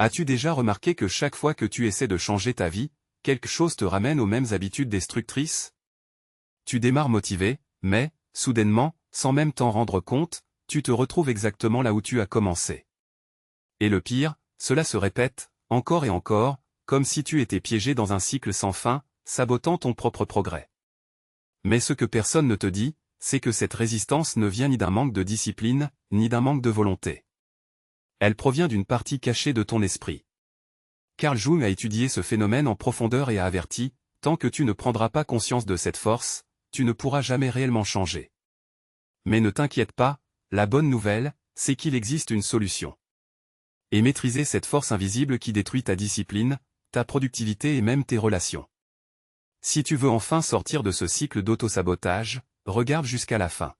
As-tu déjà remarqué que chaque fois que tu essaies de changer ta vie, quelque chose te ramène aux mêmes habitudes destructrices? Tu démarres motivé, mais, soudainement, sans même t'en rendre compte, tu te retrouves exactement là où tu as commencé. Et le pire, cela se répète, encore et encore, comme si tu étais piégé dans un cycle sans fin, sabotant ton propre progrès. Mais ce que personne ne te dit, c'est que cette résistance ne vient ni d'un manque de discipline, ni d'un manque de volonté. Elle provient d'une partie cachée de ton esprit. Carl Jung a étudié ce phénomène en profondeur et a averti, tant que tu ne prendras pas conscience de cette force, tu ne pourras jamais réellement changer. Mais ne t'inquiète pas, la bonne nouvelle, c'est qu'il existe une solution. Et maîtriser cette force invisible qui détruit ta discipline, ta productivité et même tes relations. Si tu veux enfin sortir de ce cycle d'autosabotage, regarde jusqu'à la fin.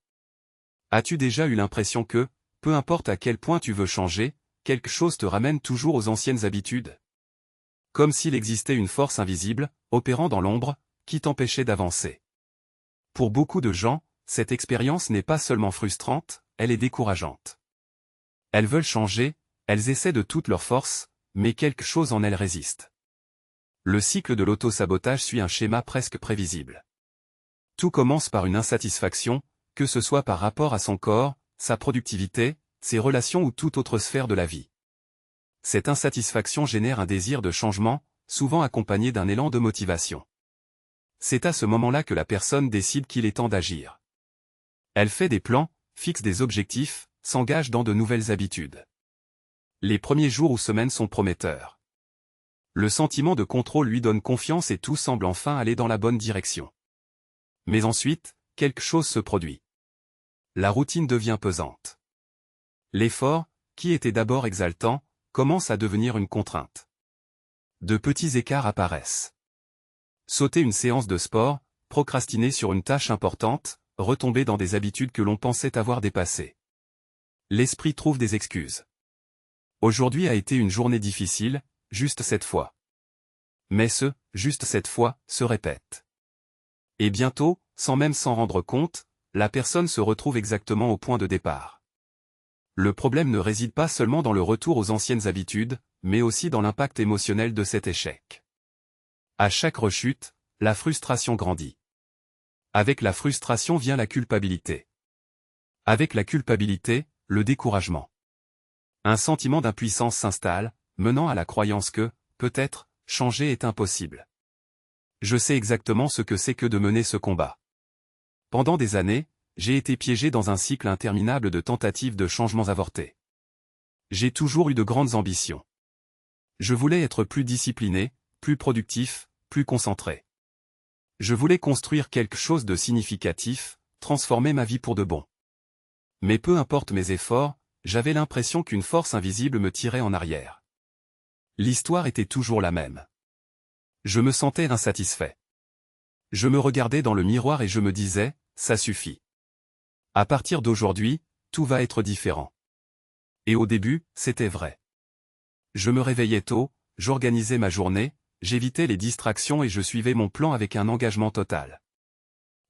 As-tu déjà eu l'impression que, peu importe à quel point tu veux changer, quelque chose te ramène toujours aux anciennes habitudes? Comme s'il existait une force invisible, opérant dans l'ombre, qui t'empêchait d'avancer. Pour beaucoup de gens, cette expérience n'est pas seulement frustrante, elle est décourageante. Elles veulent changer, elles essaient de toute leur force, mais quelque chose en elles résiste. Le cycle de l'autosabotage suit un schéma presque prévisible. Tout commence par une insatisfaction, que ce soit par rapport à son corps, sa productivité, ses relations ou toute autre sphère de la vie. Cette insatisfaction génère un désir de changement, souvent accompagné d'un élan de motivation. C'est à ce moment-là que la personne décide qu'il est temps d'agir. Elle fait des plans, fixe des objectifs, s'engage dans de nouvelles habitudes. Les premiers jours ou semaines sont prometteurs. Le sentiment de contrôle lui donne confiance et tout semble enfin aller dans la bonne direction. Mais ensuite, quelque chose se produit. La routine devient pesante. L'effort, qui était d'abord exaltant, commence à devenir une contrainte. De petits écarts apparaissent. Sauter une séance de sport, procrastiner sur une tâche importante, retomber dans des habitudes que l'on pensait avoir dépassées. L'esprit trouve des excuses. Aujourd'hui a été une journée difficile, juste cette fois. Mais juste cette fois, se répète. Et bientôt, sans même s'en rendre compte, la personne se retrouve exactement au point de départ. Le problème ne réside pas seulement dans le retour aux anciennes habitudes, mais aussi dans l'impact émotionnel de cet échec. À chaque rechute, la frustration grandit. Avec la frustration vient la culpabilité. Avec la culpabilité, le découragement. Un sentiment d'impuissance s'installe, menant à la croyance que, peut-être, changer est impossible. Je sais exactement ce que c'est que de mener ce combat. Pendant des années, j'ai été piégé dans un cycle interminable de tentatives de changements avortés. J'ai toujours eu de grandes ambitions. Je voulais être plus discipliné, plus productif, plus concentré. Je voulais construire quelque chose de significatif, transformer ma vie pour de bon. Mais peu importe mes efforts, j'avais l'impression qu'une force invisible me tirait en arrière. L'histoire était toujours la même. Je me sentais insatisfait. Je me regardais dans le miroir et je me disais, ça suffit. À partir d'aujourd'hui, tout va être différent. Et au début, c'était vrai. Je me réveillais tôt, j'organisais ma journée, j'évitais les distractions et je suivais mon plan avec un engagement total.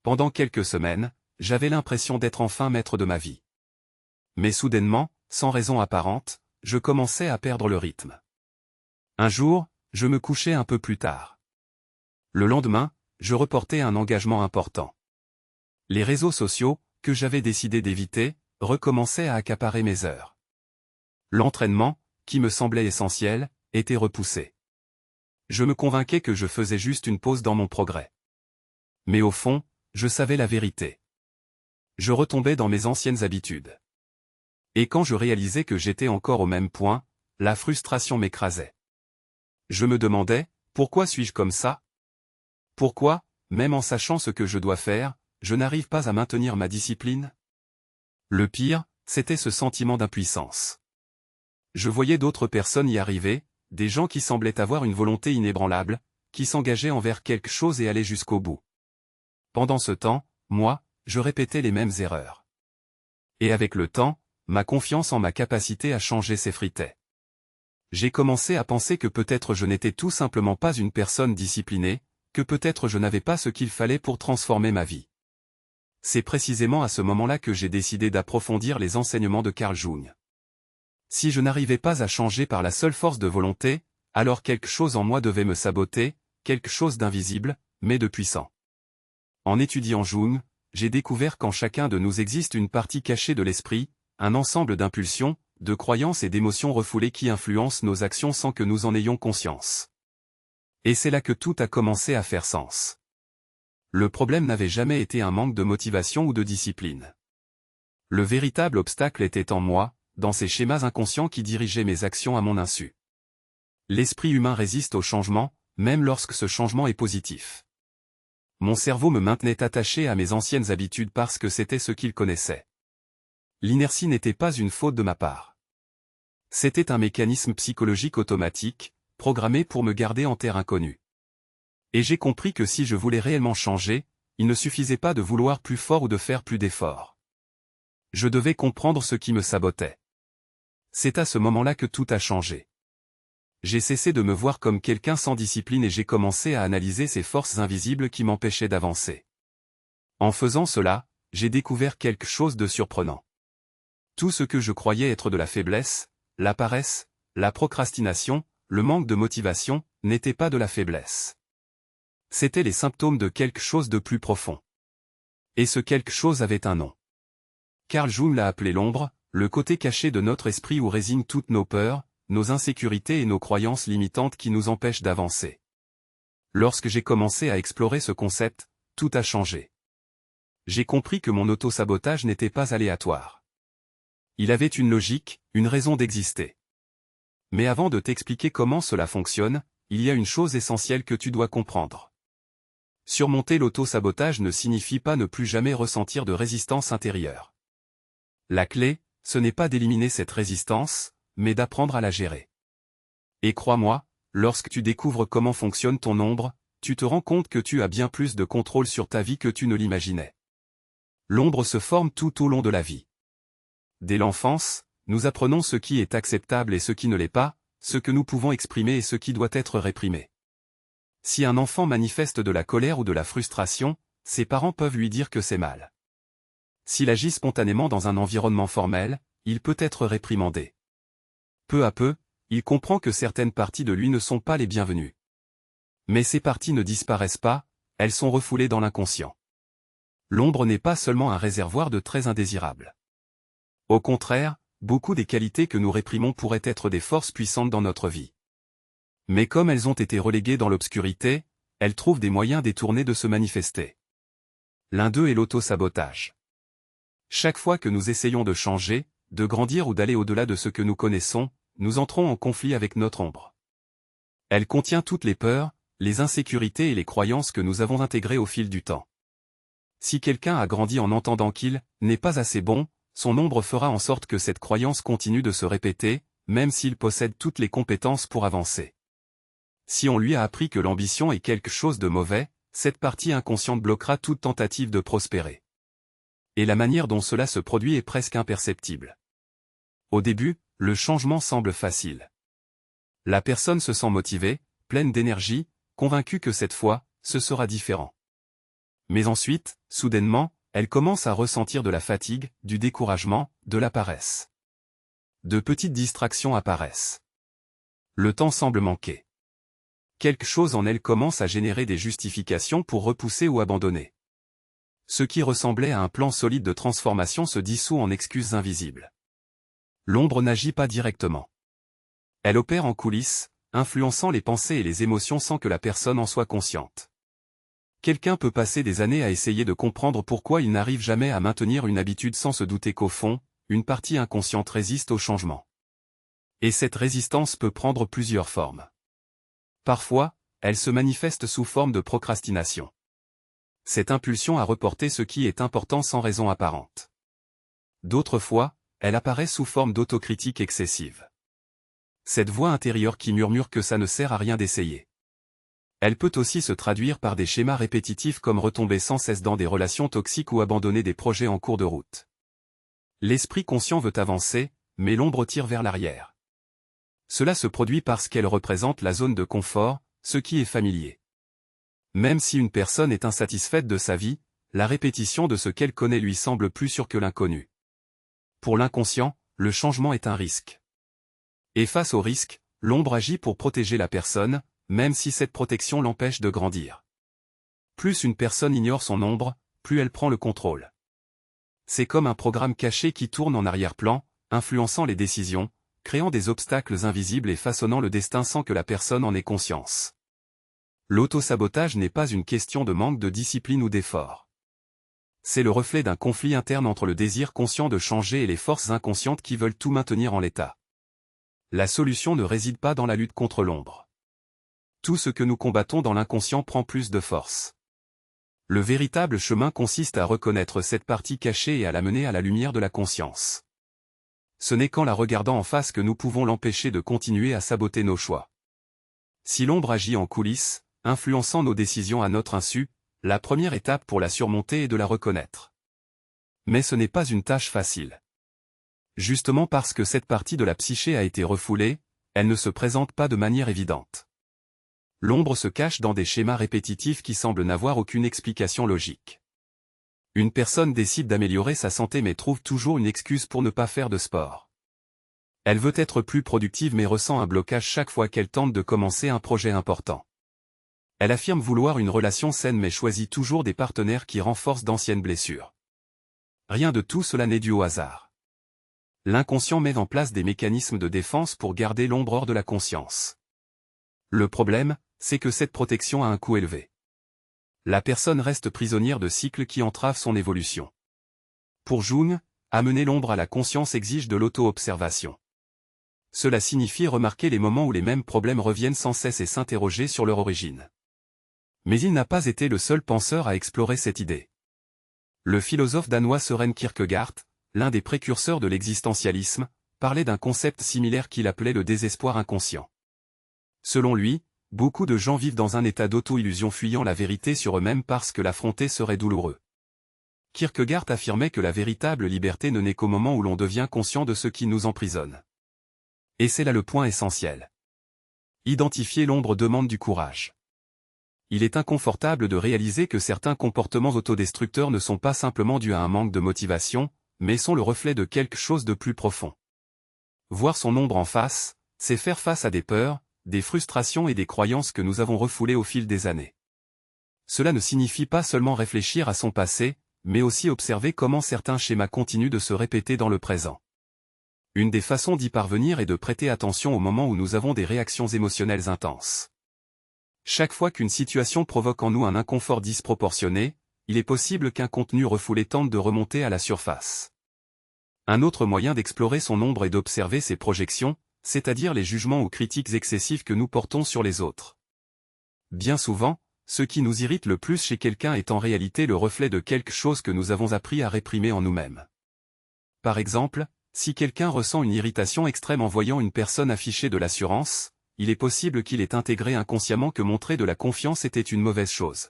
Pendant quelques semaines, j'avais l'impression d'être enfin maître de ma vie. Mais soudainement, sans raison apparente, je commençais à perdre le rythme. Un jour, je me couchais un peu plus tard. Le lendemain, je reportais un engagement important. Les réseaux sociaux, que j'avais décidé d'éviter, recommençaient à accaparer mes heures. L'entraînement, qui me semblait essentiel, était repoussé. Je me convainquais que je faisais juste une pause dans mon progrès. Mais au fond, je savais la vérité. Je retombais dans mes anciennes habitudes. Et quand je réalisais que j'étais encore au même point, la frustration m'écrasait. Je me demandais, pourquoi suis-je comme ça? Pourquoi, même en sachant ce que je dois faire, je n'arrive pas à maintenir ma discipline? Le pire, c'était ce sentiment d'impuissance. Je voyais d'autres personnes y arriver, des gens qui semblaient avoir une volonté inébranlable, qui s'engageaient envers quelque chose et allaient jusqu'au bout. Pendant ce temps, moi, je répétais les mêmes erreurs. Et avec le temps, ma confiance en ma capacité à changer s'effritait. J'ai commencé à penser que peut-être je n'étais tout simplement pas une personne disciplinée, que peut-être je n'avais pas ce qu'il fallait pour transformer ma vie. C'est précisément à ce moment-là que j'ai décidé d'approfondir les enseignements de Carl Jung. Si je n'arrivais pas à changer par la seule force de volonté, alors quelque chose en moi devait me saboter, quelque chose d'invisible, mais de puissant. En étudiant Jung, j'ai découvert qu'en chacun de nous existe une partie cachée de l'esprit, un ensemble d'impulsions, de croyances et d'émotions refoulées qui influencent nos actions sans que nous en ayons conscience. Et c'est là que tout a commencé à faire sens. Le problème n'avait jamais été un manque de motivation ou de discipline. Le véritable obstacle était en moi, dans ces schémas inconscients qui dirigeaient mes actions à mon insu. L'esprit humain résiste au changement, même lorsque ce changement est positif. Mon cerveau me maintenait attaché à mes anciennes habitudes parce que c'était ce qu'il connaissait. L'inertie n'était pas une faute de ma part. C'était un mécanisme psychologique automatique, programmé pour me garder en terre inconnue. Et j'ai compris que si je voulais réellement changer, il ne suffisait pas de vouloir plus fort ou de faire plus d'efforts. Je devais comprendre ce qui me sabotait. C'est à ce moment-là que tout a changé. J'ai cessé de me voir comme quelqu'un sans discipline et j'ai commencé à analyser ces forces invisibles qui m'empêchaient d'avancer. En faisant cela, j'ai découvert quelque chose de surprenant. Tout ce que je croyais être de la faiblesse, la paresse, la procrastination, le manque de motivation, n'était pas de la faiblesse. C'étaient les symptômes de quelque chose de plus profond. Et ce quelque chose avait un nom. Carl Jung l'a appelé l'ombre, le côté caché de notre esprit où résident toutes nos peurs, nos insécurités et nos croyances limitantes qui nous empêchent d'avancer. Lorsque j'ai commencé à explorer ce concept, tout a changé. J'ai compris que mon auto-sabotage n'était pas aléatoire. Il avait une logique, une raison d'exister. Mais avant de t'expliquer comment cela fonctionne, il y a une chose essentielle que tu dois comprendre. Surmonter l'auto-sabotage ne signifie pas ne plus jamais ressentir de résistance intérieure. La clé, ce n'est pas d'éliminer cette résistance, mais d'apprendre à la gérer. Et crois-moi, lorsque tu découvres comment fonctionne ton ombre, tu te rends compte que tu as bien plus de contrôle sur ta vie que tu ne l'imaginais. L'ombre se forme tout au long de la vie. Dès l'enfance, nous apprenons ce qui est acceptable et ce qui ne l'est pas, ce que nous pouvons exprimer et ce qui doit être réprimé. Si un enfant manifeste de la colère ou de la frustration, ses parents peuvent lui dire que c'est mal. S'il agit spontanément dans un environnement formel, il peut être réprimandé. Peu à peu, il comprend que certaines parties de lui ne sont pas les bienvenues. Mais ces parties ne disparaissent pas, elles sont refoulées dans l'inconscient. L'ombre n'est pas seulement un réservoir de traits indésirables. Au contraire, beaucoup des qualités que nous réprimons pourraient être des forces puissantes dans notre vie. Mais comme elles ont été reléguées dans l'obscurité, elles trouvent des moyens détournés de se manifester. L'un d'eux est l'auto-sabotage. Chaque fois que nous essayons de changer, de grandir ou d'aller au-delà de ce que nous connaissons, nous entrons en conflit avec notre ombre. Elle contient toutes les peurs, les insécurités et les croyances que nous avons intégrées au fil du temps. Si quelqu'un a grandi en entendant qu'il n'est pas assez bon, son ombre fera en sorte que cette croyance continue de se répéter, même s'il possède toutes les compétences pour avancer. Si on lui a appris que l'ambition est quelque chose de mauvais, cette partie inconsciente bloquera toute tentative de prospérer. Et la manière dont cela se produit est presque imperceptible. Au début, le changement semble facile. La personne se sent motivée, pleine d'énergie, convaincue que cette fois, ce sera différent. Mais ensuite, soudainement, elle commence à ressentir de la fatigue, du découragement, de la paresse. De petites distractions apparaissent. Le temps semble manquer. Quelque chose en elle commence à générer des justifications pour repousser ou abandonner. Ce qui ressemblait à un plan solide de transformation se dissout en excuses invisibles. L'ombre n'agit pas directement. Elle opère en coulisses, influençant les pensées et les émotions sans que la personne en soit consciente. Quelqu'un peut passer des années à essayer de comprendre pourquoi il n'arrive jamais à maintenir une habitude sans se douter qu'au fond, une partie inconsciente résiste au changement. Et cette résistance peut prendre plusieurs formes. Parfois, elle se manifeste sous forme de procrastination. Cette impulsion à reporter ce qui est important sans raison apparente. D'autres fois, elle apparaît sous forme d'autocritique excessive. Cette voix intérieure qui murmure que ça ne sert à rien d'essayer. Elle peut aussi se traduire par des schémas répétitifs comme retomber sans cesse dans des relations toxiques ou abandonner des projets en cours de route. L'esprit conscient veut avancer, mais l'ombre tire vers l'arrière. Cela se produit parce qu'elle représente la zone de confort, ce qui est familier. Même si une personne est insatisfaite de sa vie, la répétition de ce qu'elle connaît lui semble plus sûre que l'inconnu. Pour l'inconscient, le changement est un risque. Et face au risque, l'ombre agit pour protéger la personne, même si cette protection l'empêche de grandir. Plus une personne ignore son ombre, plus elle prend le contrôle. C'est comme un programme caché qui tourne en arrière-plan, influençant les décisions, créant des obstacles invisibles et façonnant le destin sans que la personne en ait conscience. L'auto-sabotage n'est pas une question de manque de discipline ou d'effort. C'est le reflet d'un conflit interne entre le désir conscient de changer et les forces inconscientes qui veulent tout maintenir en l'état. La solution ne réside pas dans la lutte contre l'ombre. Tout ce que nous combattons dans l'inconscient prend plus de force. Le véritable chemin consiste à reconnaître cette partie cachée et à la mener à la lumière de la conscience. Ce n'est qu'en la regardant en face que nous pouvons l'empêcher de continuer à saboter nos choix. Si l'ombre agit en coulisses, influençant nos décisions à notre insu, la première étape pour la surmonter est de la reconnaître. Mais ce n'est pas une tâche facile. Justement parce que cette partie de la psyché a été refoulée, elle ne se présente pas de manière évidente. L'ombre se cache dans des schémas répétitifs qui semblent n'avoir aucune explication logique. Une personne décide d'améliorer sa santé mais trouve toujours une excuse pour ne pas faire de sport. Elle veut être plus productive mais ressent un blocage chaque fois qu'elle tente de commencer un projet important. Elle affirme vouloir une relation saine mais choisit toujours des partenaires qui renforcent d'anciennes blessures. Rien de tout cela n'est dû au hasard. L'inconscient met en place des mécanismes de défense pour garder l'ombre hors de la conscience. Le problème, c'est que cette protection a un coût élevé. La personne reste prisonnière de cycles qui entravent son évolution. Pour Jung, amener l'ombre à la conscience exige de l'auto-observation. Cela signifie remarquer les moments où les mêmes problèmes reviennent sans cesse et s'interroger sur leur origine. Mais il n'a pas été le seul penseur à explorer cette idée. Le philosophe danois Søren Kierkegaard, l'un des précurseurs de l'existentialisme, parlait d'un concept similaire qu'il appelait le désespoir inconscient. Selon lui, beaucoup de gens vivent dans un état d'auto-illusion fuyant la vérité sur eux-mêmes parce que l'affronter serait douloureux. Kierkegaard affirmait que la véritable liberté ne naît qu'au moment où l'on devient conscient de ce qui nous emprisonne. Et c'est là le point essentiel. Identifier l'ombre demande du courage. Il est inconfortable de réaliser que certains comportements autodestructeurs ne sont pas simplement dus à un manque de motivation, mais sont le reflet de quelque chose de plus profond. Voir son ombre en face, c'est faire face à des peurs, des frustrations et des croyances que nous avons refoulées au fil des années. Cela ne signifie pas seulement réfléchir à son passé, mais aussi observer comment certains schémas continuent de se répéter dans le présent. Une des façons d'y parvenir est de prêter attention au moment où nous avons des réactions émotionnelles intenses. Chaque fois qu'une situation provoque en nous un inconfort disproportionné, il est possible qu'un contenu refoulé tente de remonter à la surface. Un autre moyen d'explorer son ombre est d'observer ses projections, c'est-à-dire les jugements ou critiques excessifs que nous portons sur les autres. Bien souvent, ce qui nous irrite le plus chez quelqu'un est en réalité le reflet de quelque chose que nous avons appris à réprimer en nous-mêmes. Par exemple, si quelqu'un ressent une irritation extrême en voyant une personne afficher de l'assurance, il est possible qu'il ait intégré inconsciemment que montrer de la confiance était une mauvaise chose.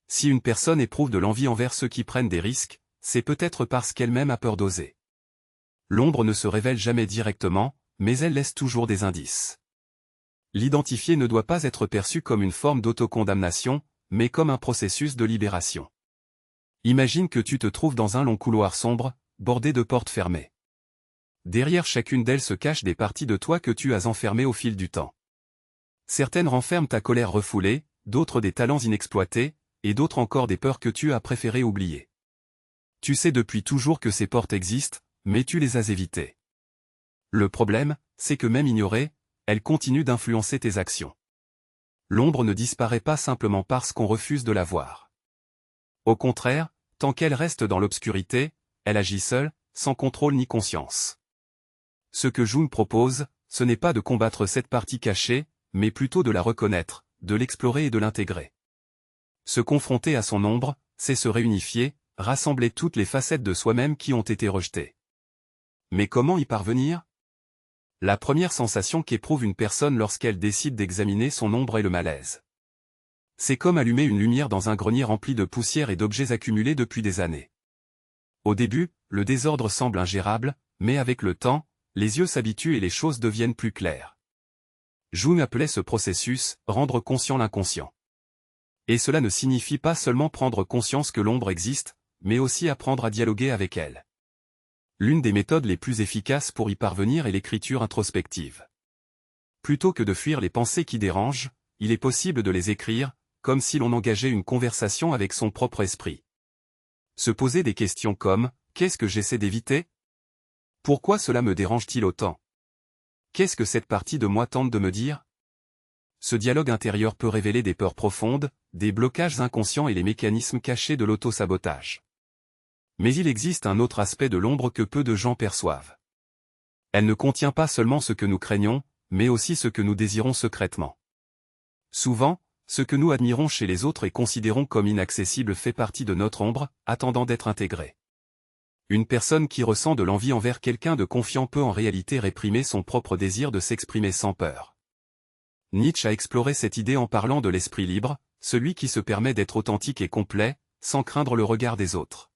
Si une personne éprouve de l'envie envers ceux qui prennent des risques, c'est peut-être parce qu'elle-même a peur d'oser. L'ombre ne se révèle jamais directement, mais elle laisse toujours des indices. L'identifier ne doit pas être perçu comme une forme d'autocondamnation, mais comme un processus de libération. Imagine que tu te trouves dans un long couloir sombre, bordé de portes fermées. Derrière chacune d'elles se cachent des parties de toi que tu as enfermées au fil du temps. Certaines renferment ta colère refoulée, d'autres des talents inexploités, et d'autres encore des peurs que tu as préféré oublier. Tu sais depuis toujours que ces portes existent, mais tu les as évitées. Le problème, c'est que même ignorées, elles continuent d'influencer tes actions. L'ombre ne disparaît pas simplement parce qu'on refuse de la voir. Au contraire, tant qu'elle reste dans l'obscurité, elle agit seule, sans contrôle ni conscience. Ce que Jung propose, ce n'est pas de combattre cette partie cachée, mais plutôt de la reconnaître, de l'explorer et de l'intégrer. Se confronter à son ombre, c'est se réunifier, rassembler toutes les facettes de soi-même qui ont été rejetées. Mais comment y parvenir ? La première sensation qu'éprouve une personne lorsqu'elle décide d'examiner son ombre est le malaise. C'est comme allumer une lumière dans un grenier rempli de poussière et d'objets accumulés depuis des années. Au début, le désordre semble ingérable, mais avec le temps, les yeux s'habituent et les choses deviennent plus claires. Jung appelait ce processus « rendre conscient l'inconscient ». Et cela ne signifie pas seulement prendre conscience que l'ombre existe, mais aussi apprendre à dialoguer avec elle. L'une des méthodes les plus efficaces pour y parvenir est l'écriture introspective. Plutôt que de fuir les pensées qui dérangent, il est possible de les écrire, comme si l'on engageait une conversation avec son propre esprit. Se poser des questions comme « Qu'est-ce que j'essaie d'éviter ? Pourquoi cela me dérange-t-il autant ? Qu'est-ce que cette partie de moi tente de me dire ?» Ce dialogue intérieur peut révéler des peurs profondes, des blocages inconscients et les mécanismes cachés de l'auto-sabotage. Mais il existe un autre aspect de l'ombre que peu de gens perçoivent. Elle ne contient pas seulement ce que nous craignons, mais aussi ce que nous désirons secrètement. Souvent, ce que nous admirons chez les autres et considérons comme inaccessible fait partie de notre ombre, attendant d'être intégré. Une personne qui ressent de l'envie envers quelqu'un de confiant peut en réalité réprimer son propre désir de s'exprimer sans peur. Nietzsche a exploré cette idée en parlant de l'esprit libre, celui qui se permet d'être authentique et complet, sans craindre le regard des autres.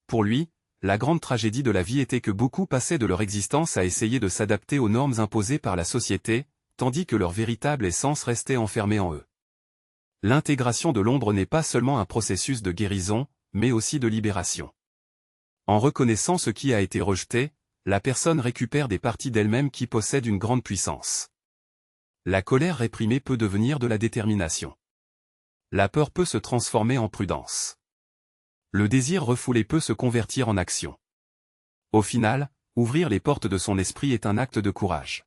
Pour lui, la grande tragédie de la vie était que beaucoup passaient de leur existence à essayer de s'adapter aux normes imposées par la société, tandis que leur véritable essence restait enfermée en eux. L'intégration de l'ombre n'est pas seulement un processus de guérison, mais aussi de libération. En reconnaissant ce qui a été rejeté, la personne récupère des parties d'elle-même qui possèdent une grande puissance. La colère réprimée peut devenir de la détermination. La peur peut se transformer en prudence. Le désir refoulé peut se convertir en action. Au final, ouvrir les portes de son esprit est un acte de courage.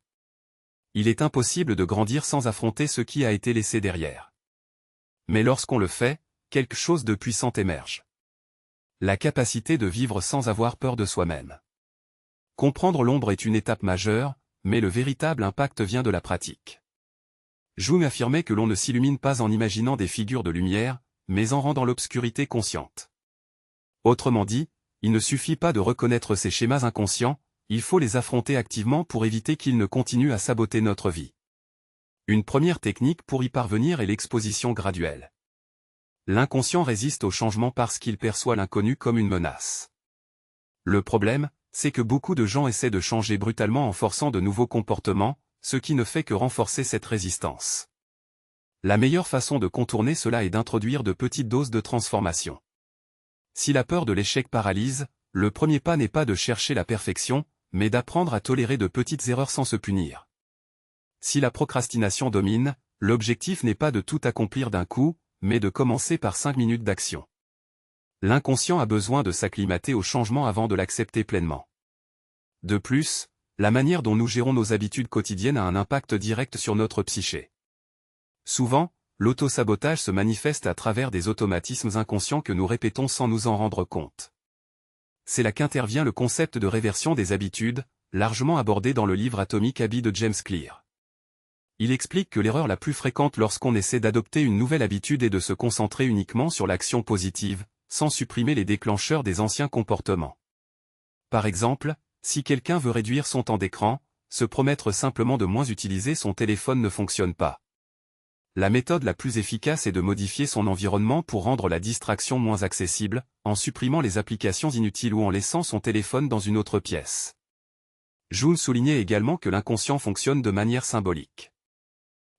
Il est impossible de grandir sans affronter ce qui a été laissé derrière. Mais lorsqu'on le fait, quelque chose de puissant émerge. La capacité de vivre sans avoir peur de soi-même. Comprendre l'ombre est une étape majeure, mais le véritable impact vient de la pratique. Jung affirmait que l'on ne s'illumine pas en imaginant des figures de lumière, mais en rendant l'obscurité consciente. Autrement dit, il ne suffit pas de reconnaître ces schémas inconscients, il faut les affronter activement pour éviter qu'ils ne continuent à saboter notre vie. Une première technique pour y parvenir est l'exposition graduelle. L'inconscient résiste au changement parce qu'il perçoit l'inconnu comme une menace. Le problème, c'est que beaucoup de gens essaient de changer brutalement en forçant de nouveaux comportements, ce qui ne fait que renforcer cette résistance. La meilleure façon de contourner cela est d'introduire de petites doses de transformation. Si la peur de l'échec paralyse, le premier pas n'est pas de chercher la perfection, mais d'apprendre à tolérer de petites erreurs sans se punir. Si la procrastination domine, l'objectif n'est pas de tout accomplir d'un coup, mais de commencer par 5 minutes d'action. L'inconscient a besoin de s'acclimater au changement avant de l'accepter pleinement. De plus, la manière dont nous gérons nos habitudes quotidiennes a un impact direct sur notre psyché. Souvent, l'auto-sabotage se manifeste à travers des automatismes inconscients que nous répétons sans nous en rendre compte. C'est là qu'intervient le concept de réversion des habitudes, largement abordé dans le livre Atomic Habits de James Clear. Il explique que l'erreur la plus fréquente lorsqu'on essaie d'adopter une nouvelle habitude est de se concentrer uniquement sur l'action positive, sans supprimer les déclencheurs des anciens comportements. Par exemple, si quelqu'un veut réduire son temps d'écran, se promettre simplement de moins utiliser son téléphone ne fonctionne pas. La méthode la plus efficace est de modifier son environnement pour rendre la distraction moins accessible, en supprimant les applications inutiles ou en laissant son téléphone dans une autre pièce. Jung soulignait également que l'inconscient fonctionne de manière symbolique.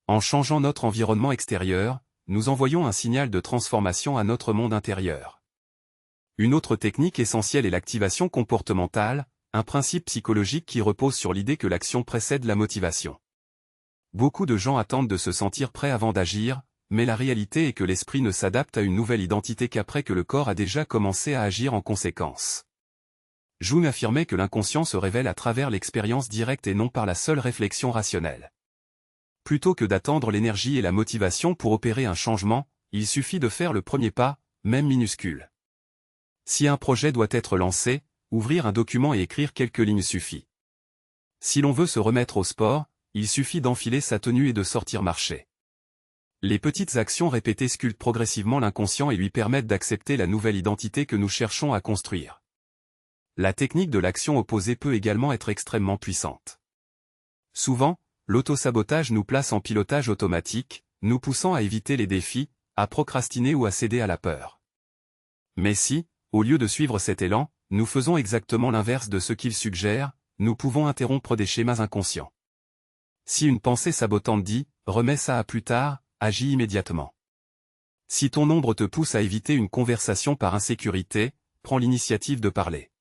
En changeant notre environnement extérieur, nous envoyons un signal de transformation à notre monde intérieur. Une autre technique essentielle est l'activation comportementale, un principe psychologique qui repose sur l'idée que l'action précède la motivation. Beaucoup de gens attendent de se sentir prêts avant d'agir, mais la réalité est que l'esprit ne s'adapte à une nouvelle identité qu'après que le corps a déjà commencé à agir en conséquence. Jung affirmait que l'inconscient se révèle à travers l'expérience directe et non par la seule réflexion rationnelle. Plutôt que d'attendre l'énergie et la motivation pour opérer un changement, il suffit de faire le premier pas, même minuscule. Si un projet doit être lancé, ouvrir un document et écrire quelques lignes suffit. Si l'on veut se remettre au sport, il suffit d'enfiler sa tenue et de sortir marcher. Les petites actions répétées sculptent progressivement l'inconscient et lui permettent d'accepter la nouvelle identité que nous cherchons à construire. La technique de l'action opposée peut également être extrêmement puissante. Souvent, l'autosabotage nous place en pilotage automatique, nous poussant à éviter les défis, à procrastiner ou à céder à la peur. Mais si, au lieu de suivre cet élan, nous faisons exactement l'inverse de ce qu'il suggère, nous pouvons interrompre des schémas inconscients. Si une pensée sabotante dit « remets ça à plus tard », agis immédiatement. Si ton ombre te pousse à éviter une conversation par insécurité, prends l'initiative de parler.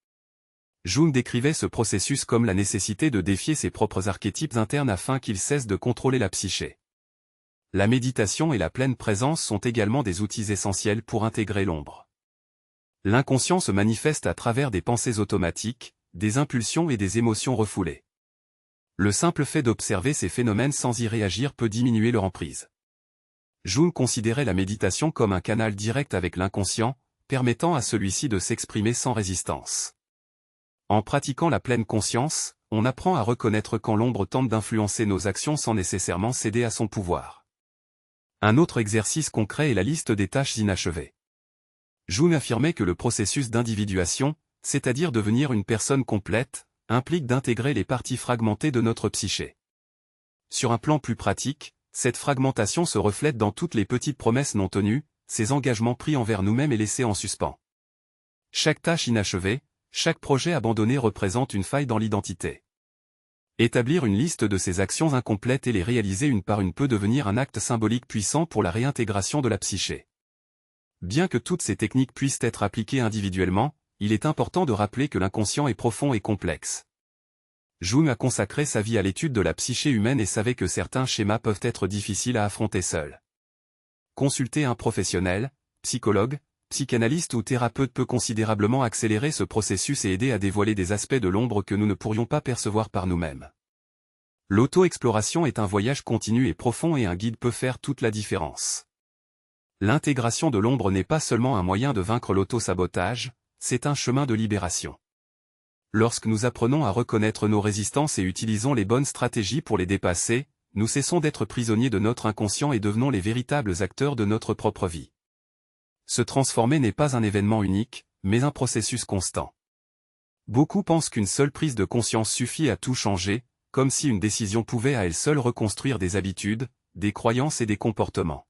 Jung décrivait ce processus comme la nécessité de défier ses propres archétypes internes afin qu'ils cessent de contrôler la psyché. La méditation et la pleine présence sont également des outils essentiels pour intégrer l'ombre. L'inconscient se manifeste à travers des pensées automatiques, des impulsions et des émotions refoulées. Le simple fait d'observer ces phénomènes sans y réagir peut diminuer leur emprise. Jung considérait la méditation comme un canal direct avec l'inconscient, permettant à celui-ci de s'exprimer sans résistance. En pratiquant la pleine conscience, on apprend à reconnaître quand l'ombre tente d'influencer nos actions sans nécessairement céder à son pouvoir. Un autre exercice concret est la liste des tâches inachevées. Jung affirmait que le processus d'individuation, c'est-à-dire devenir une personne complète, implique d'intégrer les parties fragmentées de notre psyché. Sur un plan plus pratique, cette fragmentation se reflète dans toutes les petites promesses non tenues, ces engagements pris envers nous-mêmes et laissés en suspens. Chaque tâche inachevée, chaque projet abandonné représente une faille dans l'identité. Établir une liste de ces actions incomplètes et les réaliser une par une peut devenir un acte symbolique puissant pour la réintégration de la psyché. Bien que toutes ces techniques puissent être appliquées individuellement, il est important de rappeler que l'inconscient est profond et complexe. Jung a consacré sa vie à l'étude de la psyché humaine et savait que certains schémas peuvent être difficiles à affronter seuls. Consulter un professionnel, psychologue, psychanalyste ou thérapeute peut considérablement accélérer ce processus et aider à dévoiler des aspects de l'ombre que nous ne pourrions pas percevoir par nous-mêmes. L'auto-exploration est un voyage continu et profond et un guide peut faire toute la différence. L'intégration de l'ombre n'est pas seulement un moyen de vaincre l'auto-sabotage, c'est un chemin de libération. Lorsque nous apprenons à reconnaître nos résistances et utilisons les bonnes stratégies pour les dépasser, nous cessons d'être prisonniers de notre inconscient et devenons les véritables acteurs de notre propre vie. Se transformer n'est pas un événement unique, mais un processus constant. Beaucoup pensent qu'une seule prise de conscience suffit à tout changer, comme si une décision pouvait à elle seule reconstruire des habitudes, des croyances et des comportements.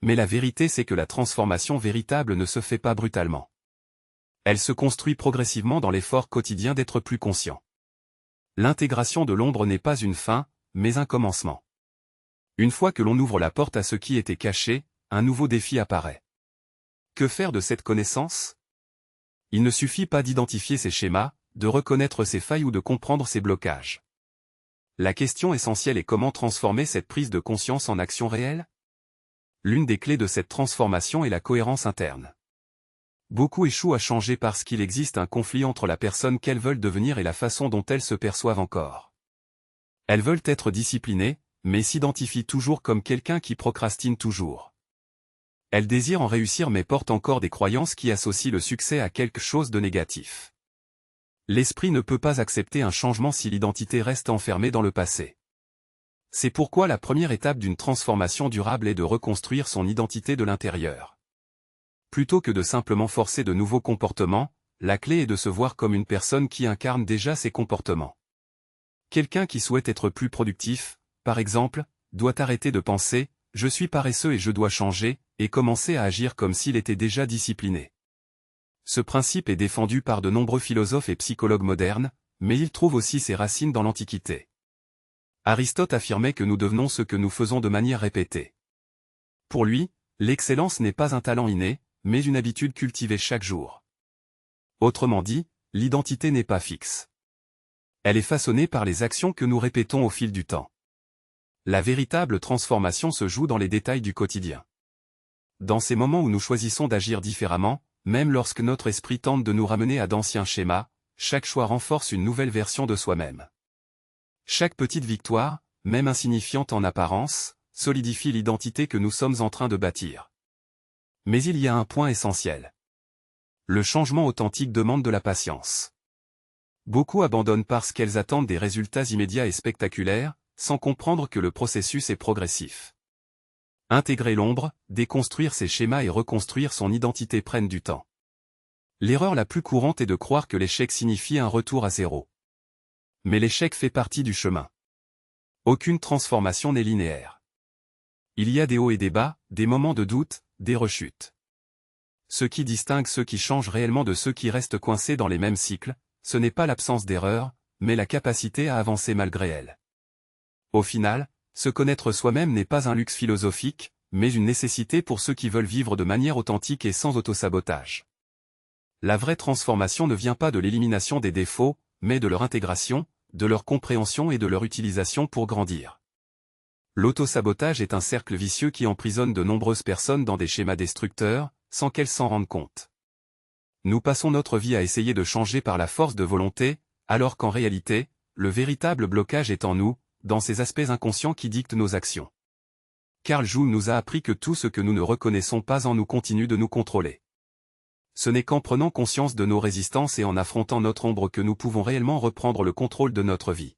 Mais la vérité c'est que la transformation véritable ne se fait pas brutalement. Elle se construit progressivement dans l'effort quotidien d'être plus conscient. L'intégration de l'ombre n'est pas une fin, mais un commencement. Une fois que l'on ouvre la porte à ce qui était caché, un nouveau défi apparaît. Que faire de cette connaissance? Il ne suffit pas d'identifier ces schémas, de reconnaître ses failles ou de comprendre ses blocages. La question essentielle est comment transformer cette prise de conscience en action réelle? L'une des clés de cette transformation est la cohérence interne. Beaucoup échouent à changer parce qu'il existe un conflit entre la personne qu'elles veulent devenir et la façon dont elles se perçoivent encore. Elles veulent être disciplinées, mais s'identifient toujours comme quelqu'un qui procrastine toujours. Elles désirent en réussir mais portent encore des croyances qui associent le succès à quelque chose de négatif. L'esprit ne peut pas accepter un changement si l'identité reste enfermée dans le passé. C'est pourquoi la première étape d'une transformation durable est de reconstruire son identité de l'intérieur. Plutôt que de simplement forcer de nouveaux comportements, la clé est de se voir comme une personne qui incarne déjà ses comportements. Quelqu'un qui souhaite être plus productif, par exemple, doit arrêter de penser « je suis paresseux et je dois changer » et commencer à agir comme s'il était déjà discipliné. Ce principe est défendu par de nombreux philosophes et psychologues modernes, mais il trouve aussi ses racines dans l'Antiquité. Aristote affirmait que nous devenons ce que nous faisons de manière répétée. Pour lui, l'excellence n'est pas un talent inné, mais une habitude cultivée chaque jour. Autrement dit, l'identité n'est pas fixe. Elle est façonnée par les actions que nous répétons au fil du temps. La véritable transformation se joue dans les détails du quotidien. Dans ces moments où nous choisissons d'agir différemment, même lorsque notre esprit tente de nous ramener à d'anciens schémas, chaque choix renforce une nouvelle version de soi-même. Chaque petite victoire, même insignifiante en apparence, solidifie l'identité que nous sommes en train de bâtir. Mais il y a un point essentiel. Le changement authentique demande de la patience. Beaucoup abandonnent parce qu'elles attendent des résultats immédiats et spectaculaires, sans comprendre que le processus est progressif. Intégrer l'ombre, déconstruire ses schémas et reconstruire son identité prennent du temps. L'erreur la plus courante est de croire que l'échec signifie un retour à zéro. Mais l'échec fait partie du chemin. Aucune transformation n'est linéaire. Il y a des hauts et des bas, des moments de doute, des rechutes. Ce qui distingue ceux qui changent réellement de ceux qui restent coincés dans les mêmes cycles, ce n'est pas l'absence d'erreur, mais la capacité à avancer malgré elles. Au final, se connaître soi-même n'est pas un luxe philosophique, mais une nécessité pour ceux qui veulent vivre de manière authentique et sans autosabotage. La vraie transformation ne vient pas de l'élimination des défauts, mais de leur intégration, de leur compréhension et de leur utilisation pour grandir. L'autosabotage est un cercle vicieux qui emprisonne de nombreuses personnes dans des schémas destructeurs, sans qu'elles s'en rendent compte. Nous passons notre vie à essayer de changer par la force de volonté, alors qu'en réalité, le véritable blocage est en nous, dans ces aspects inconscients qui dictent nos actions. Carl Jung nous a appris que tout ce que nous ne reconnaissons pas en nous continue de nous contrôler. Ce n'est qu'en prenant conscience de nos résistances et en affrontant notre ombre que nous pouvons réellement reprendre le contrôle de notre vie.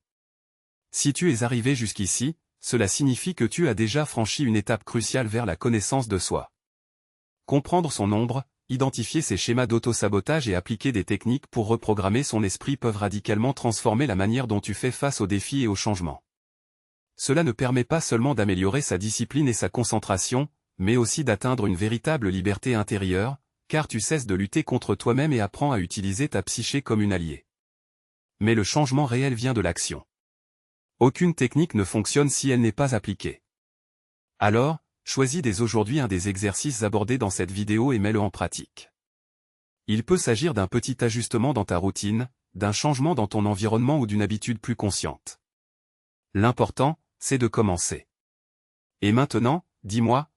Si tu es arrivé jusqu'ici, cela signifie que tu as déjà franchi une étape cruciale vers la connaissance de soi. Comprendre son ombre, identifier ses schémas d'auto-sabotage et appliquer des techniques pour reprogrammer son esprit peuvent radicalement transformer la manière dont tu fais face aux défis et aux changements. Cela ne permet pas seulement d'améliorer sa discipline et sa concentration, mais aussi d'atteindre une véritable liberté intérieure, car tu cesses de lutter contre toi-même et apprends à utiliser ta psyché comme une alliée. Mais le changement réel vient de l'action. Aucune technique ne fonctionne si elle n'est pas appliquée. Alors, choisis dès aujourd'hui un des exercices abordés dans cette vidéo et mets-le en pratique. Il peut s'agir d'un petit ajustement dans ta routine, d'un changement dans ton environnement ou d'une habitude plus consciente. L'important, c'est de commencer. Et maintenant, dis-moi,